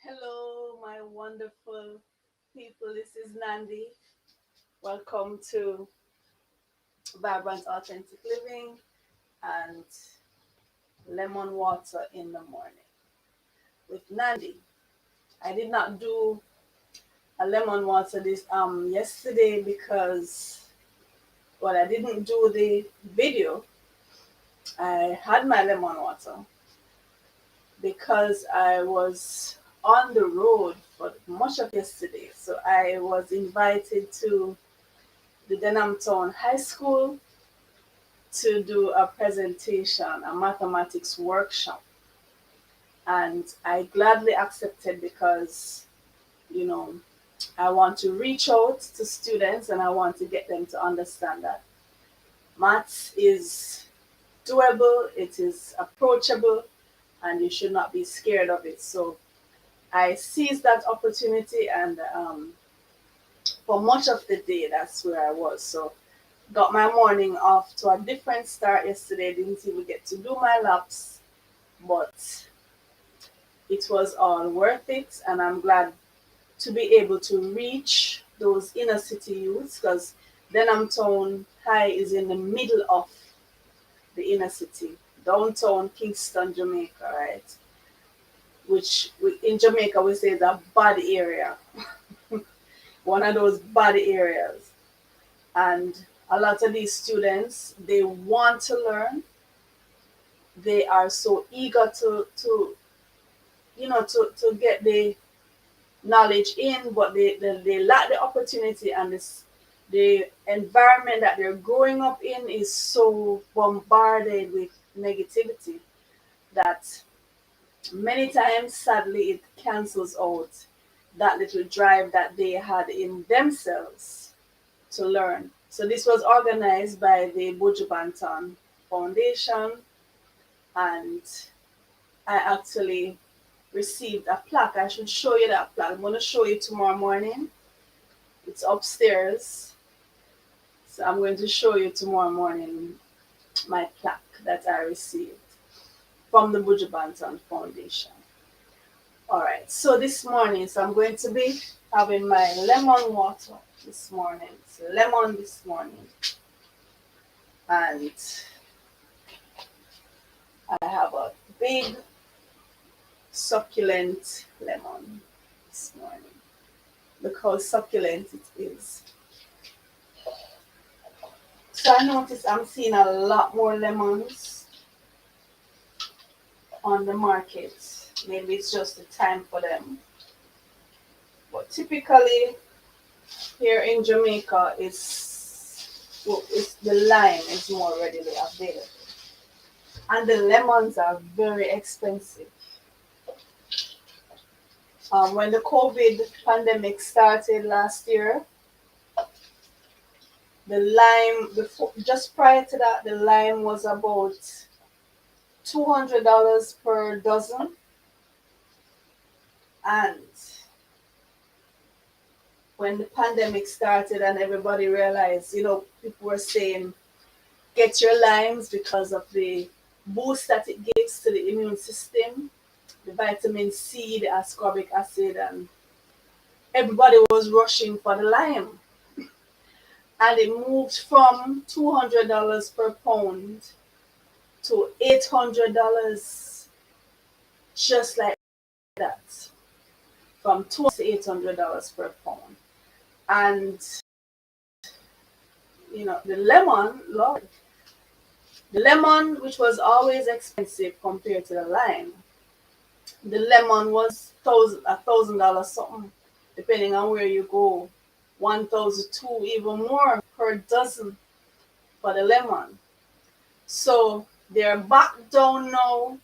Hello, my wonderful people. This is Nandi. Welcome to Vibrant Authentic Living and Lemon Water in the Morning with Nandi. I did not do a lemon water this yesterday because I didn't do the video. I had my lemon water because I was on the road for much of yesterday. So I was invited to the Denham Town High School to do a presentation, a mathematics workshop. And I gladly accepted because, you know, I want to reach out to students and I want to get them to understand that maths is doable, it is approachable, and you should not be scared of it. So I seized that opportunity, and for much of the day, that's where I was. So got my morning off to a different start yesterday. Didn't even get to do my laps, but it was all worth it, and I'm glad to be able to reach those inner city youths because Denham Town High is in the middle of the inner city, downtown Kingston, Jamaica, right? Which in Jamaica we say is a bad area, one of those bad areas. And a lot of these students, they want to learn. They are so eager to get the knowledge in, but they lack the opportunity, and the environment that they're growing up in is so bombarded with negativity that many times, sadly, it cancels out that little drive that they had in themselves to learn. So this was organized by the Buju Banton Foundation, and I actually received a plaque. I should show you that plaque. I'm going to show you tomorrow morning. It's upstairs. So I'm going to show you tomorrow morning my plaque that I received from the Buju Banton Foundation. All right, so this morning, I'm going to be having my lemon water this morning. It's lemon this morning. And I have a big succulent lemon this morning. Look how succulent it is. So I notice I'm seeing a lot more lemons on the market. Maybe it's just the time for them. But typically here in Jamaica, it's the lime is more readily available. And the lemons are very expensive. When the COVID pandemic started last year, the lime, just prior to that, the lime was about $200 per dozen. And when the pandemic started and everybody realized, people were saying, get your limes because of the boost that it gives to the immune system, the vitamin C, the ascorbic acid, and everybody was rushing for the lime. And it moved from $200 per pound to $800, just like that, from $200 to $800 per pound. And the lemon, Lord, the lemon, which was always expensive compared to the lime, the lemon was $1,000 something, depending on where you go, 1,002, even more per dozen for the lemon. So they're back down now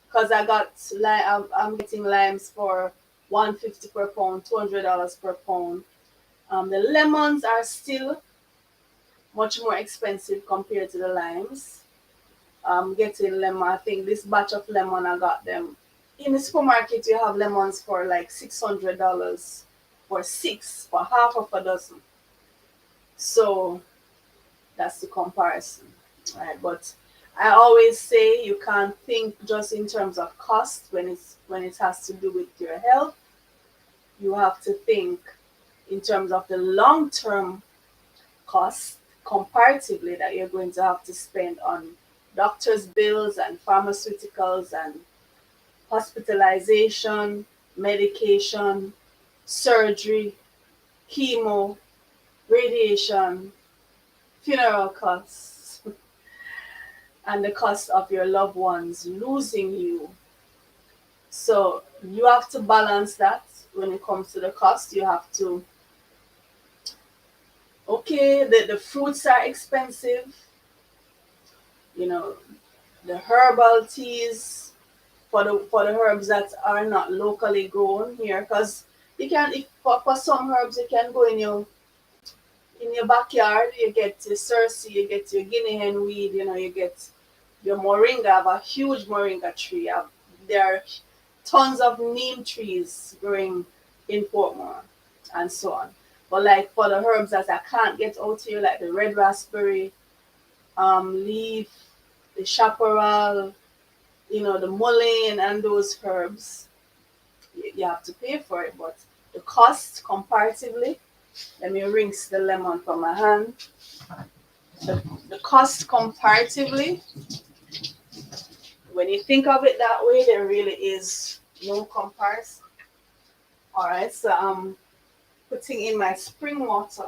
because I'm getting limes for $150 per pound, $200 per pound. The lemons are still much more expensive compared to the limes. I'm getting lemon. I think this batch of lemon, I got them in the supermarket. You have lemons for like $600 for half of a dozen. So that's the comparison, right? But I always say you can't think just in terms of cost when it has to do with your health. You have to think in terms of the long term cost comparatively that you're going to have to spend on doctor's bills and pharmaceuticals and hospitalization, medication, surgery, chemo, radiation, funeral costs, and the cost of your loved ones losing you. So you have to balance that when it comes to the cost. You have to, okay, the fruits are expensive, you know, the herbal teas for the herbs that are not locally grown here, because you can, if for some herbs you can go in your backyard. You get your cerci, you get your guinea hen weed, you get your moringa. I have a huge moringa tree. There are tons of neem trees growing in Portmore and so on. But like for the herbs that I can't get out here, like the red raspberry leaf, the chaparral, the mullein and those herbs, you have to pay for it. But the cost comparatively, let me rinse the lemon from my hand. The cost comparatively, when you think of it that way, there really is no comparison. All right, so I'm putting in my spring water,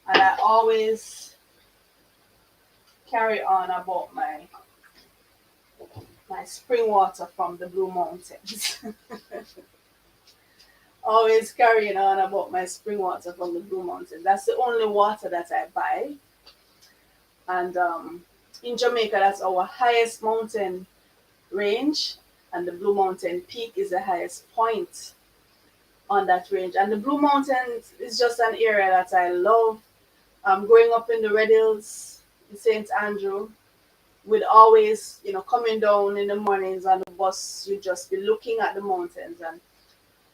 and I always carry on about my spring water from the Blue Mountains. Always carrying on about my spring water from the Blue Mountains. That's the only water that I buy. And in Jamaica, that's our highest mountain range, and the Blue Mountain Peak is the highest point on that range. And the Blue Mountains is just an area that I love. Growing up in the Red Hills in St. Andrew, would always, coming down in the mornings on the bus, you'd just be looking at the mountains, and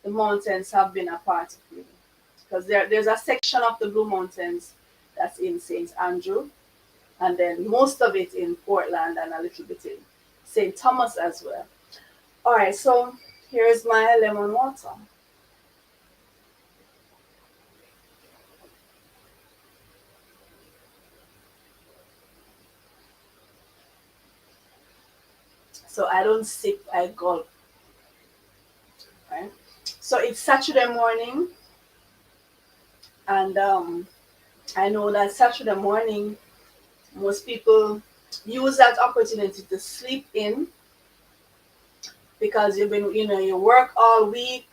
the mountains have been a part of me. Because there's a section of the Blue Mountains that's in St. Andrew, and then most of it in Portland and a little bit in St. Thomas as well. All right, so here's my lemon water. So I don't sip, I gulp. Right? So it's Saturday morning, and I know that Saturday morning, most people use that opportunity to sleep in because you work all week.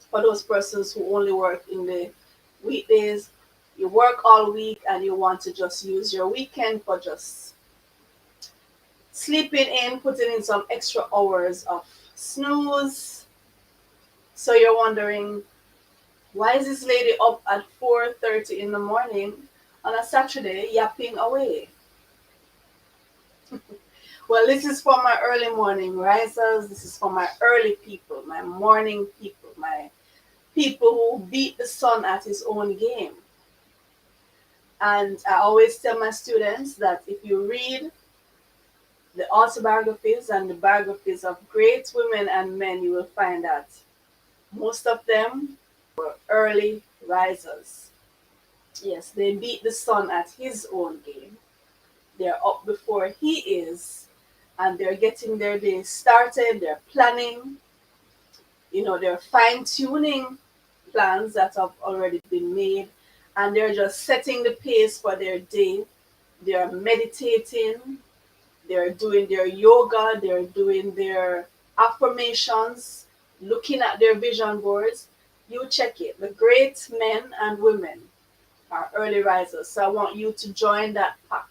For those persons who only work in the weekdays, you work all week and you want to just use your weekend for just sleeping in, putting in some extra hours of snooze. So you're wondering, why is this lady up at 4:30 in the morning on a Saturday yapping away? Well, this is for my early morning risers. This is for my early people, my morning people, my people who beat the sun at his own game. And I always tell my students that if you read the autobiographies and the biographies of great women and men, you will find that most of them were early risers. Yes, they beat the sun at his own game. They're up before he is, and they're getting their day started. They're planning, they're fine tuning plans that have already been made, and they're just setting the pace for their day. They're meditating, they're doing their yoga, they're doing their affirmations, looking at their vision boards. You check it. The great men and women are early risers. So I want you to join that pack.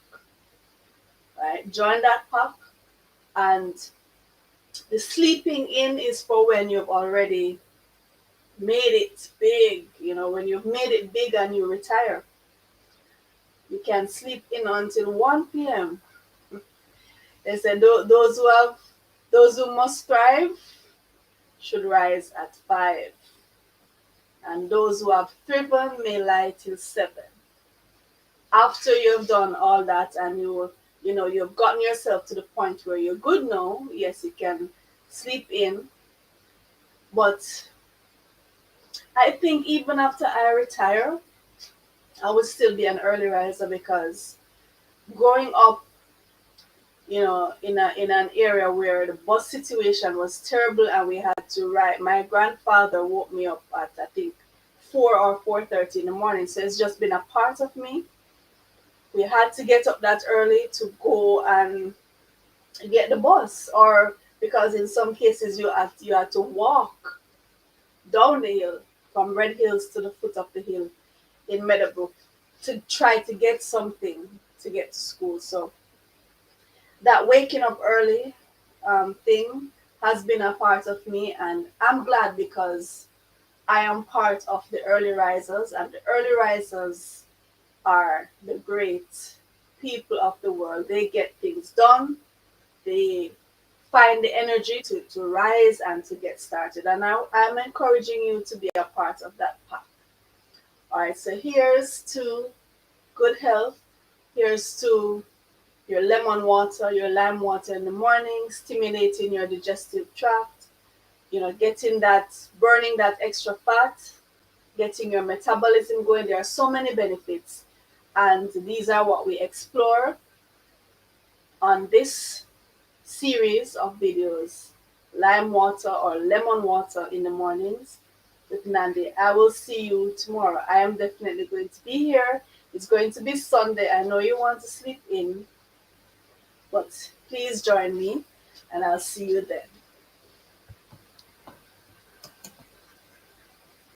Right? Join that pack. And the sleeping in is for when you've already made it big. When you've made it big and you retire, you can sleep in until 1 p.m. They said those who must thrive should rise at 5, and those who have thriven may lie till 7. After you've done all that and you've gotten yourself to the point where you're good now. Yes, you can sleep in, but I think even after I retire, I would still be an early riser because growing up, in an area where the bus situation was terrible and we had to ride. My grandfather woke me up at I think 4 or 4:30 in the morning, so it's just been a part of me. We had to get up that early to go and get the bus, or because in some cases you had to walk down the hill from Red Hills to the foot of the hill in Meadowbrook to try to get something to get to school. So that waking up early thing has been a part of me, and I'm glad because I am part of the early risers, and the early risers are the great people of the world. They get things done, they find the energy to rise and to get started. And I'm encouraging you to be a part of that pack. All right, so here's to good health. Here's to your lemon water, your lime water in the morning, stimulating your digestive tract, getting that, burning that extra fat, getting your metabolism going. There are so many benefits. And these are what we explore on this series of videos, lime water or lemon water in the mornings with Nandi. I will see you tomorrow. I am definitely going to be here. It's going to be Sunday. I know you want to sleep in, but please join me and I'll see you then.